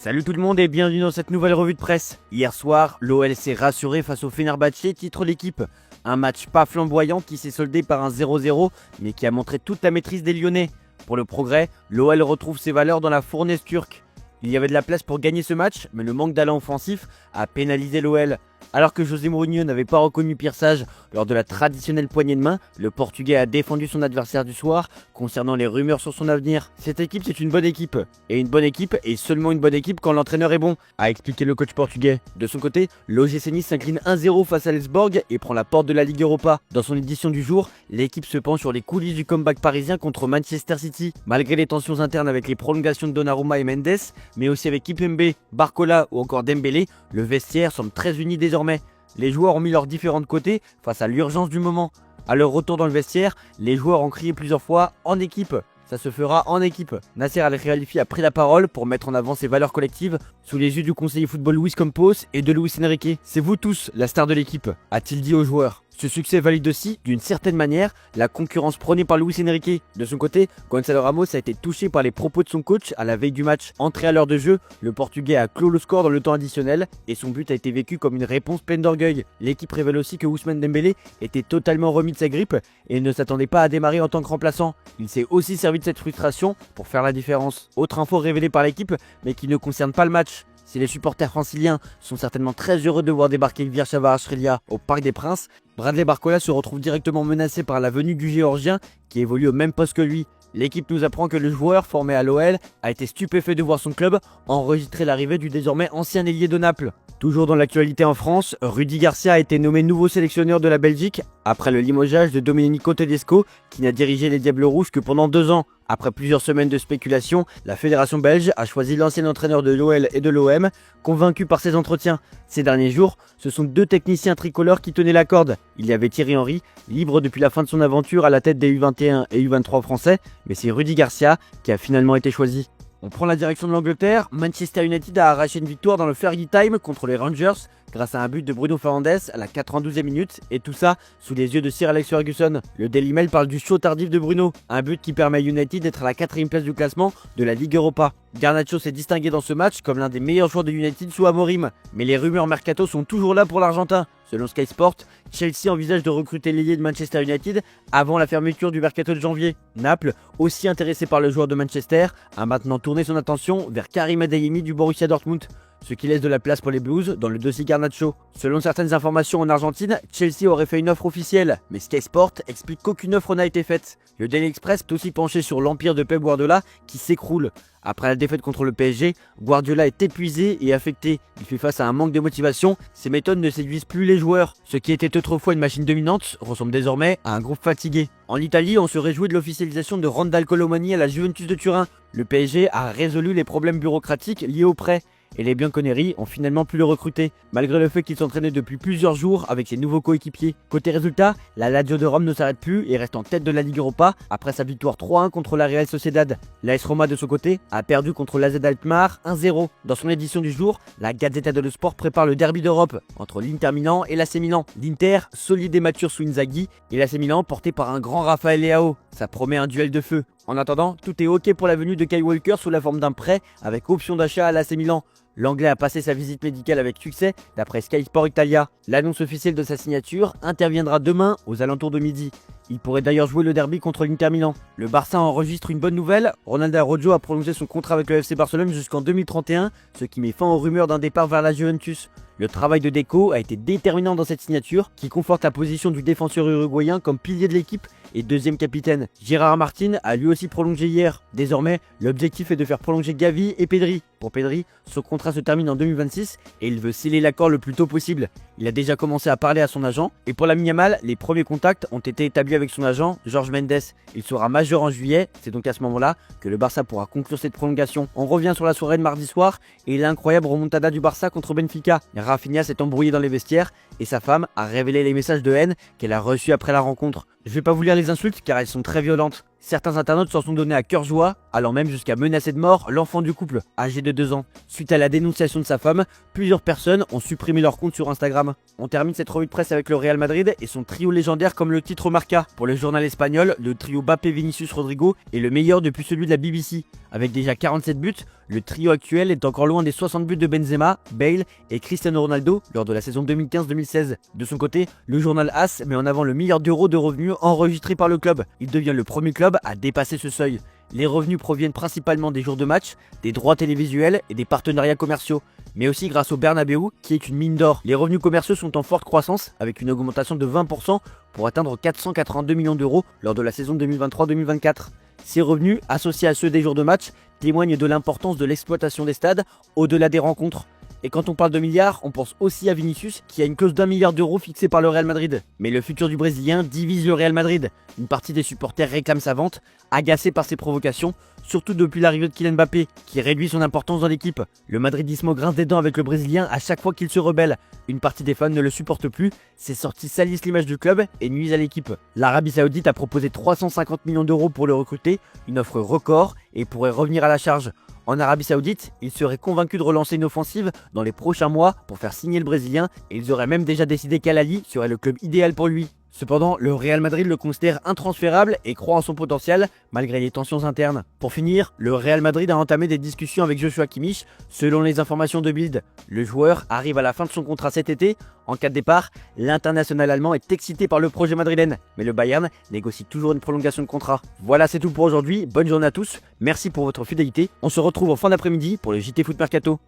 Salut tout le monde et bienvenue dans cette nouvelle revue de presse. Hier soir, l'OL s'est rassuré face au Fenerbahçe, titre l'équipe. Un match pas flamboyant qui s'est soldé par un 0-0, mais qui a montré toute la maîtrise des Lyonnais. Pour le progrès, l'OL retrouve ses valeurs dans la fournaise turque. Il y avait de la place pour gagner ce match, mais le manque d'allant offensif a pénalisé l'OL. Alors que José Mourinho n'avait pas reconnu Pierre Sage lors de la traditionnelle poignée de main, le Portugais a défendu son adversaire du soir concernant les rumeurs sur son avenir. Cette équipe, c'est une bonne équipe. Et une bonne équipe est seulement une bonne équipe quand l'entraîneur est bon, a expliqué le coach portugais. De son côté, l'OGC Nice s'incline 1-0 face à l'Elfsborg et prend la porte de la Ligue Europa. Dans son édition du jour, l'équipe se penche sur les coulisses du comeback parisien contre Manchester City. Malgré les tensions internes avec les prolongations de Donnarumma et Mendes, mais aussi avec Kimpembe, Barcola ou encore Dembélé, le vestiaire semble très uni désormais. Les joueurs ont mis leurs différents côtés face à l'urgence du moment. À leur retour dans le vestiaire, les joueurs ont crié plusieurs fois « en équipe ». Ça se fera en équipe. Nasser Al-Khelaifi a pris la parole pour mettre en avant ses valeurs collectives sous les yeux du conseiller football Luis Campos et de Luis Enrique. C'est vous tous la star de l'équipe, a-t-il dit aux joueurs. Ce succès valide aussi, d'une certaine manière, la concurrence prônée par Luis Enrique. De son côté, Gonçalo Ramos a été touché par les propos de son coach à la veille du match. Entré à l'heure de jeu, le Portugais a clos le score dans le temps additionnel et son but a été vécu comme une réponse pleine d'orgueil. L'équipe révèle aussi que Ousmane Dembélé était totalement remis de sa grippe et ne s'attendait pas à démarrer en tant que remplaçant. Il s'est aussi servi de cette frustration pour faire la différence. Autre info révélée par l'équipe, mais qui ne concerne pas le match. Si les supporters franciliens sont certainement très heureux de voir débarquer Ilvir Chavarashvili au Parc des Princes, Bradley Barcola se retrouve directement menacé par la venue du Géorgien qui évolue au même poste que lui. L'équipe nous apprend que le joueur formé à l'OL a été stupéfait de voir son club enregistrer l'arrivée du désormais ancien ailier de Naples. Toujours dans l'actualité en France, Rudi Garcia a été nommé nouveau sélectionneur de la Belgique après le limogeage de Domenico Tedesco qui n'a dirigé les Diables Rouges que pendant 2 ans. Après plusieurs semaines de spéculation, la fédération belge a choisi l'ancien entraîneur de l'OL et de l'OM, convaincu par ses entretiens. Ces derniers jours, ce sont 2 techniciens tricolores qui tenaient la corde. Il y avait Thierry Henry, libre depuis la fin de son aventure à la tête des U21 et U23 français, mais c'est Rudi Garcia qui a finalement été choisi. On prend la direction de l'Angleterre. Manchester United a arraché une victoire dans le Fergie Time contre les Rangers grâce à un but de Bruno Fernandes à la 92e minute et tout ça sous les yeux de Sir Alex Ferguson. Le Daily Mail parle du show tardif de Bruno, un but qui permet à United d'être à la 4ème place du classement de la Ligue Europa. Garnacho s'est distingué dans ce match comme l'un des meilleurs joueurs de United sous Amorim, mais les rumeurs mercato sont toujours là pour l'Argentin. Selon Sky Sport, Chelsea envisage de recruter l'ailier de Manchester United avant la fermeture du mercato de janvier. Naples, aussi intéressé par le joueur de Manchester, a maintenant tourné son attention vers Karim Adeyemi du Borussia Dortmund, ce qui laisse de la place pour les Blues dans le dossier Garnacho. Selon certaines informations en Argentine, Chelsea aurait fait une offre officielle, mais Sky Sport explique qu'aucune offre n'a été faite. Le Daily Express est aussi penché sur l'empire de Pep Guardiola qui s'écroule. Après la défaite contre le PSG, Guardiola est épuisé et affecté. Il fait face à un manque de motivation, ses méthodes ne séduisent plus les joueurs. Ce qui était autrefois une machine dominante ressemble désormais à un groupe fatigué. En Italie, on se réjouit de l'officialisation de Randal Colomani à la Juventus de Turin. Le PSG a résolu les problèmes bureaucratiques liés au prêt. Et les Bianconeri ont finalement pu le recruter, malgré le fait qu'il s'entraînait depuis plusieurs jours avec ses nouveaux coéquipiers. Côté résultat, la Lazio de Rome ne s'arrête plus et reste en tête de la Ligue Europa après sa victoire 3-1 contre la Real Sociedad. L'AS Roma de son côté a perdu contre l'AZ Alkmaar 1-0. Dans son édition du jour, la Gazzetta dello Sport prépare le derby d'Europe entre l'Inter Milan et l'AC Milan. L'Inter, solide et mature sous Inzaghi, et l'AC Milan porté par un grand Rafael Leao. Ça promet un duel de feu. En attendant, tout est ok pour la venue de Kyle Walker sous la forme d'un prêt avec option d'achat à l'AC Milan. L'Anglais a passé sa visite médicale avec succès d'après Sky Sport Italia. L'annonce officielle de sa signature interviendra demain aux alentours de midi. Il pourrait d'ailleurs jouer le derby contre l'Inter Milan. Le Barça enregistre une bonne nouvelle. Ronaldo Araujo a prolongé son contrat avec le FC Barcelone jusqu'en 2031, ce qui met fin aux rumeurs d'un départ vers la Juventus. Le travail de Deco a été déterminant dans cette signature, qui conforte la position du défenseur uruguayen comme pilier de l'équipe et 2e capitaine. Gérard Martin a lui aussi prolongé hier. Désormais, l'objectif est de faire prolonger Gavi et Pedri. Pour Pedri, son contrat se termine en 2026 et il veut sceller l'accord le plus tôt possible. Il a déjà commencé à parler à son agent et pour Lamine Yamal, les premiers contacts ont été établis avec son agent, Jorge Mendes. Il sera majeur en juillet, c'est donc à ce moment-là que le Barça pourra conclure cette prolongation. On revient sur la soirée de mardi soir et l'incroyable remontada du Barça contre Benfica. Rafinha s'est embrouillé dans les vestiaires et sa femme a révélé les messages de haine qu'elle a reçus après la rencontre. Je vais pas vous lire les insultes car elles sont très violentes. Certains internautes s'en sont donnés à cœur joie, allant même jusqu'à menacer de mort l'enfant du couple, âgé de 2 ans. Suite à la dénonciation de sa femme, plusieurs personnes ont supprimé leur compte sur Instagram. On termine cette revue de presse avec le Real Madrid et son trio légendaire comme le titre marqua. Pour le journal espagnol, le trio Mbappé, Vinicius, Rodrigo est le meilleur depuis celui de la BBC. Avec déjà 47 buts, le trio actuel est encore loin des 60 buts de Benzema, Bale et Cristiano Ronaldo lors de la saison 2015-2016. De son côté, le journal AS met en avant le milliard d'euros de revenus enregistrés par le club. Il devient le premier club à dépasser ce seuil. Les revenus proviennent principalement des jours de match, des droits télévisuels et des partenariats commerciaux, mais aussi grâce au Bernabéu qui est une mine d'or. Les revenus commerciaux sont en forte croissance avec une augmentation de 20% pour atteindre 482 millions d'euros lors de la saison 2023-2024. Ces revenus, associés à ceux des jours de match, témoignent de l'importance de l'exploitation des stades au-delà des rencontres. Et quand on parle de milliards, on pense aussi à Vinicius qui a une clause d'1 milliard d'euros fixée par le Real Madrid. Mais le futur du Brésilien divise le Real Madrid. Une partie des supporters réclame sa vente, agacés par ses provocations, surtout depuis l'arrivée de Kylian Mbappé, qui réduit son importance dans l'équipe. Le madridismo grince des dents avec le Brésilien à chaque fois qu'il se rebelle. Une partie des fans ne le supporte plus, ses sorties salissent l'image du club et nuisent à l'équipe. L'Arabie Saoudite a proposé 350 millions d'euros pour le recruter, une offre record et pourrait revenir à la charge. En Arabie Saoudite, ils seraient convaincus de relancer une offensive dans les prochains mois pour faire signer le Brésilien et ils auraient même déjà décidé qu'Al Ahly serait le club idéal pour lui. Cependant, le Real Madrid le considère intransférable et croit en son potentiel malgré les tensions internes. Pour finir, le Real Madrid a entamé des discussions avec Joshua Kimmich. Selon les informations de Bild, le joueur arrive à la fin de son contrat cet été. En cas de départ, l'international allemand est excité par le projet madrilène, mais le Bayern négocie toujours une prolongation de contrat. Voilà, c'est tout pour aujourd'hui. Bonne journée à tous. Merci pour votre fidélité. On se retrouve en fin d'après-midi pour le JT Foot Mercato.